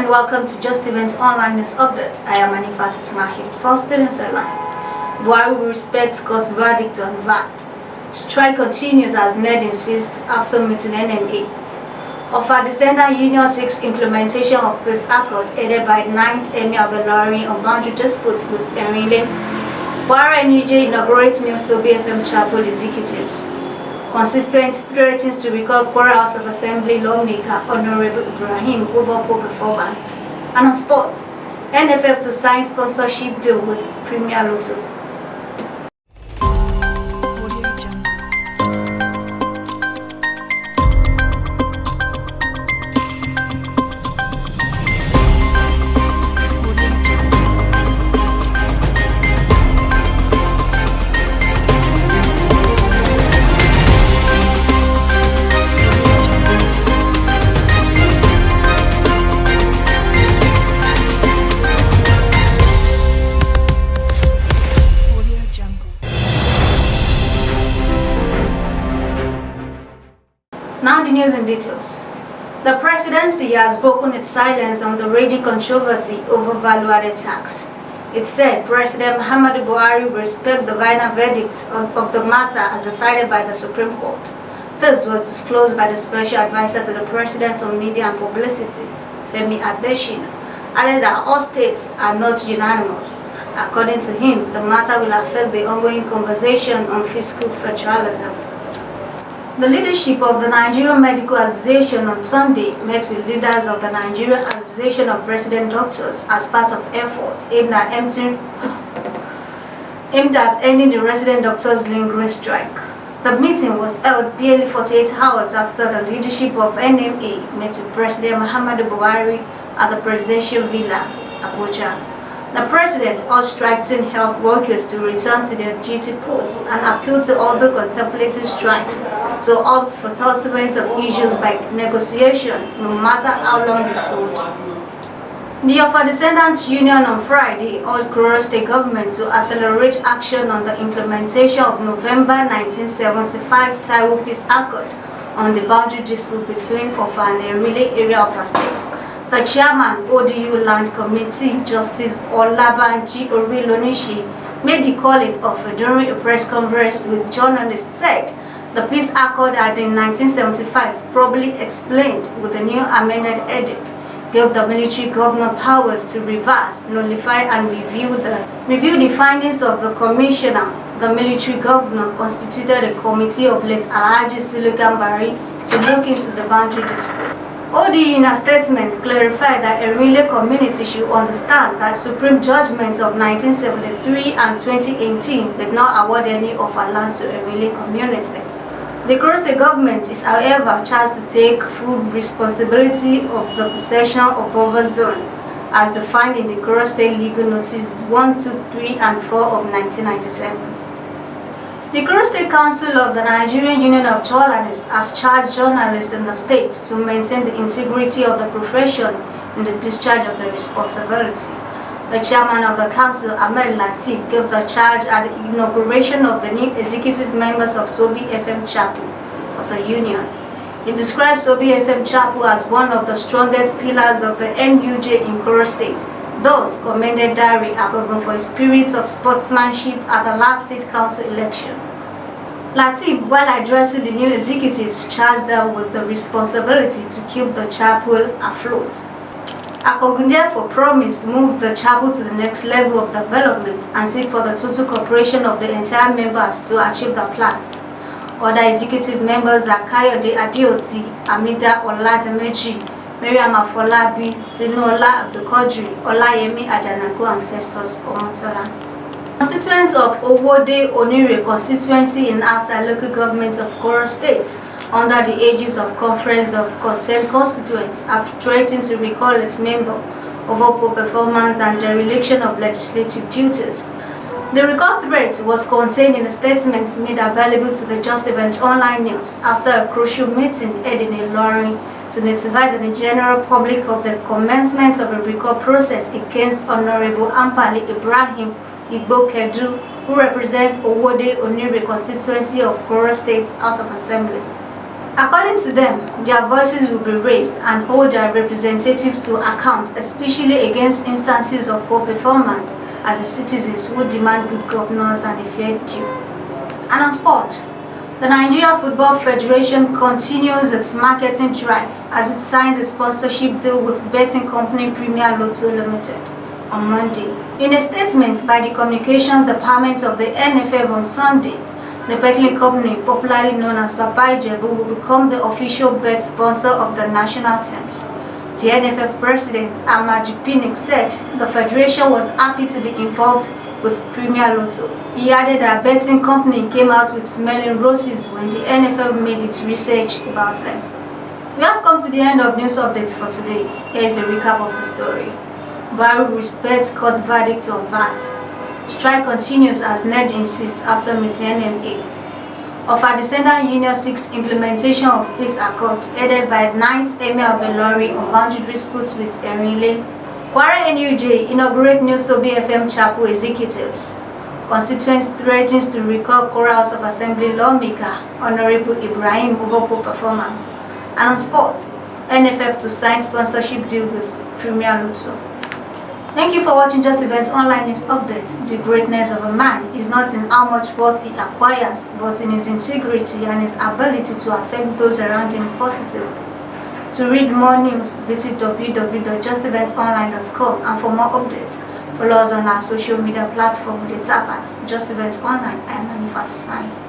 and welcome to Justeventonline News Update. I am Anifat Ismail for Students Online. Buhari will respect court's verdict on VAT. Strike continues as NARD insists after meeting NMA. Offer Descendant Union 6 implementation of peace accord aided by 9th Emir of Ilorin on boundary disputes with Erin-Ile. Kwara NUJ inaugurates new Sobi FM Chapel executives. Constituents threatens to recall Kwara House of Assembly lawmaker Honorable Ibrahim over poor performance. And on sport, NFF to sign sponsorship deal with Premier Lotto. Now the news in details. The Presidency has broken its silence on the raging controversy over value-added tax. It said President Muhammadu Buhari will respect the final verdict of the matter as decided by the Supreme Court. This was disclosed by the Special Advisor to the President on Media and Publicity, Femi Adesina, added that all states are not unanimous. According to him, the matter will affect the ongoing conversation on fiscal federalism. The leadership of the Nigerian Medical Association on Sunday met with leaders of the Nigerian Association of Resident Doctors as part of effort aimed at ending the resident doctors' lingering strike. The meeting was held barely 48 hours after the leadership of NMA met with President Muhammadu Buhari at the Presidential Villa, Abuja. The President urged striking health workers to return to their duty posts and appealed to all the contemplating strikes to opt for settlement of issues by negotiation, no matter how long it would. The Offer Descendants Union on Friday urged Kwara State government to accelerate action on the implementation of November 1975 Taiwo Peace Accord on the boundary dispute between Offer and Erin-Ile area of the state. The chairman, ODU Land Committee, Justice Olabanji Orilonishi, made the calling of during a press conference with journalists said the peace accord had in 1975 probably explained with the new amended edict gave the military governor powers to reverse, nullify and review the findings of the commissioner. The military governor constituted a committee of late Alhaji Sule Gambari to look into the boundary dispute. ODU in a statement clarified that Erin-Ile community should understand that Supreme judgments of 1973 and 2018 did not award any of our land to Erin-Ile community. The Kwara State government is, however, charged to take full responsibility of the possession of buffer zone, as defined in the Kwara State Legal Notice 1, 2, 3, and 4 of 1997. The Kwara State Council of the Nigerian Union of Journalists has charged journalists in the state to maintain the integrity of the profession in the discharge of the responsibility. The chairman of the council, Ahmed Latif, gave the charge at the inauguration of the new executive members of Sobi FM Chapel of the union. He described Sobi FM Chapel as one of the strongest pillars of the NUJ in Kwara State. Those commended Dari Agogon for his spirit of sportsmanship at the last state council election. Latif, while addressing the new executives, charged them with the responsibility to keep the chapel afloat. Agogon therefore promised to move the chapel to the next level of development and seek for the total cooperation of the entire members to achieve the plans. Other executive members are Kayode Adeoti, Amida Olademeji, Mariam Afolabi, Tinola Abdulkodri, Olayemi Ajanaku, and Festus Omotola. Constituents of Owode Onire constituency in Asa local government of Kwara State, under the aegis of Conference of Concerned Constituents, have threatened to recall its member over poor performance and dereliction of legislative duties. The recall threat was contained in a statement made available to the Justeventonline news after a crucial meeting held in Ilorin to notify the general public of the commencement of a recall process against Honorable Ampali Ibrahim Igbokedu, who represents Owode Onire constituency of Kwara State House of Assembly. According to them, their voices will be raised and hold their representatives to account, especially against instances of poor performance as the citizens who demand good governance and a fair due. And on sport, the Nigeria Football Federation continues its marketing drive as it signs a sponsorship deal with betting company Premier Lotto Limited on Monday. In a statement by the Communications Department of the NFF on Sunday, the betting company, popularly known as Baba Ijebu, will become the official bet sponsor of the national teams. The NFF president, Ahmad Pinnick, said the federation was happy to be involved with Premier Lotto. He added that betting company came out with smelling roses when the NFF made its research about them. We have come to the end of news updates for today. Here is the recap of the story. Buhari respects court verdict on VAT. Strike continues as NARD insists after meeting NMA. Of our descendant union 6th implementation of peace accord headed by 9th Emir of Ilorin on boundary disputes with Erin-Ile. Kwara NUJ inaugurates new Sobi FM Chapel executives. Constituents threatens to recall Kwara House of Assembly lawmaker Honorable Ibrahim over poor performance. And on sport, NFF to sign sponsorship deal with Premier Lotto. Thank you for watching Just Event Online News Update. The greatness of a man is not in how much wealth he acquires, but in his integrity and his ability to affect those around him positively. To read more news, visit www.justeventonline.com, and for more updates, follow us on our social media platform with a tap at Just Event Online. I am Annie Fatismai.